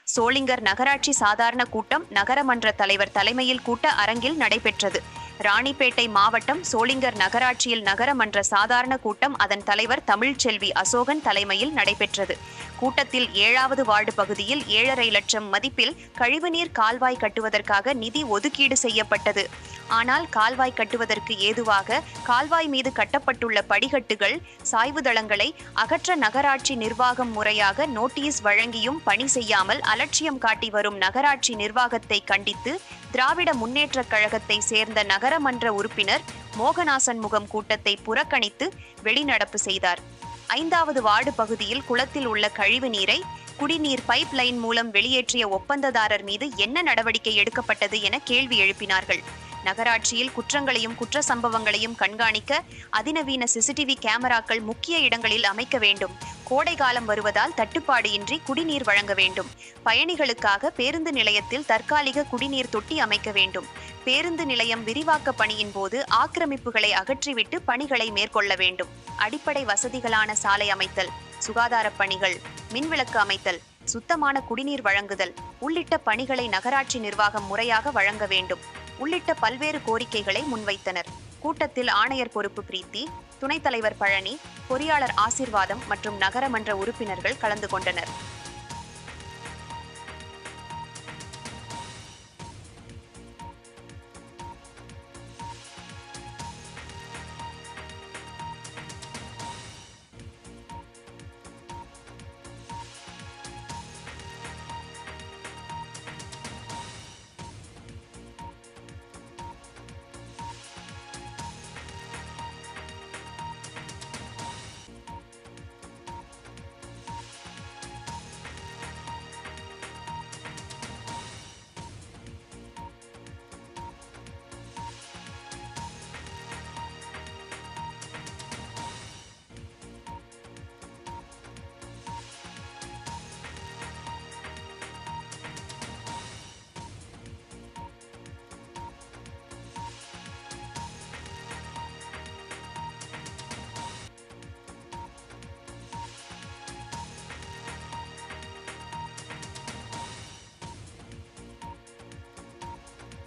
சோளிங்கர் நகராட்சி சாதாரண கூட்டம் நகரமன்ற தலைவர் தலைமையில் கூட்ட அரங்கில் நடைபெற்றது. ராணிப்பேட்டை மாவட்டம் சோளிங்கர் நகராட்சியில் நகரமன்ற சாதாரண கூட்டம் அதன் தலைவர் தமிழ்ச்செல்வி அசோகன் தலைமையில் நடைபெற்றது. கூட்டத்தில் 7வது வார்டு பகுதியில் 7.5 லட்சம் மதிப்பில் கழிவுநீர் கால்வாய் கட்டுவதற்காக நிதி ஒதுக்கீடு செய்யப்பட்டது. ஆனால் கால்வாய் கட்டுவதற்கு ஏதுவாக கால்வாய் மீது கட்டப்பட்டுள்ள படிக்கட்டுகள், சாய்வுதளங்களை அகற்ற நகராட்சி நிர்வாகம் முறையாக நோட்டீஸ் வழங்கியும் பணி செய்யாமல் அலட்சியம் காட்டி வரும் நகராட்சி நிர்வாகத்தை கண்டித்து திராவிட முன்னேற்றக் கழகத்தை சேர்ந்த நகரமன்ற உறுப்பினர் மோகனாசன் முகம் கூட்டத்தை புறக்கணித்து வெளிநடப்பு செய்தார். 5வது வார்டு பகுதியில் குளத்தில் உள்ள கழிவு நீரை குடிநீர் பைப் லைன் மூலம் வெளியேற்றிய ஒப்பந்ததாரர் மீது என்ன நடவடிக்கை எடுக்கப்பட்டது என கேள்வி எழுப்பினார்கள். நகராட்சியில் குற்றங்களையும் குற்ற சம்பவங்களையும் கண்காணிக்க அதிநவீன சிசிடிவி கேமராக்கள் முக்கிய இடங்களில் அமைக்க வேண்டும். கோடை காலம் வருவதால் தட்டுப்பாடு இன்றி குடிநீர் வழங்க வேண்டும். பயணிகளுக்காக பேருந்து நிலையத்தில் தற்காலிக குடிநீர் தொட்டி அமைக்க வேண்டும். பேருந்து நிலையம் விரிவாக்க பணியின் போது ஆக்கிரமிப்புகளை அகற்றிவிட்டு பணிகளை மேற்கொள்ள வேண்டும். அடிப்படை வசதிகளான சாலை அமைத்தல், சுகாதார பணிகள், மின்விளக்கு அமைத்தல், சுத்தமான குடிநீர் வழங்குதல் உள்ளிட்ட பணிகளை நகராட்சி நிர்வாகம் முறையாக வழங்க வேண்டும் உள்ளிட்ட பல்வேறு கோரிக்கைகளை முன்வைத்தனர். கூட்டத்தில் ஆணையர் பொறுப்பு பிரீத்தி, துணைத் தலைவர் பழனி, பொறியாளர் ஆசீர்வாதம் மற்றும் நகரமன்ற உறுப்பினர்கள் கலந்து கொண்டனர்.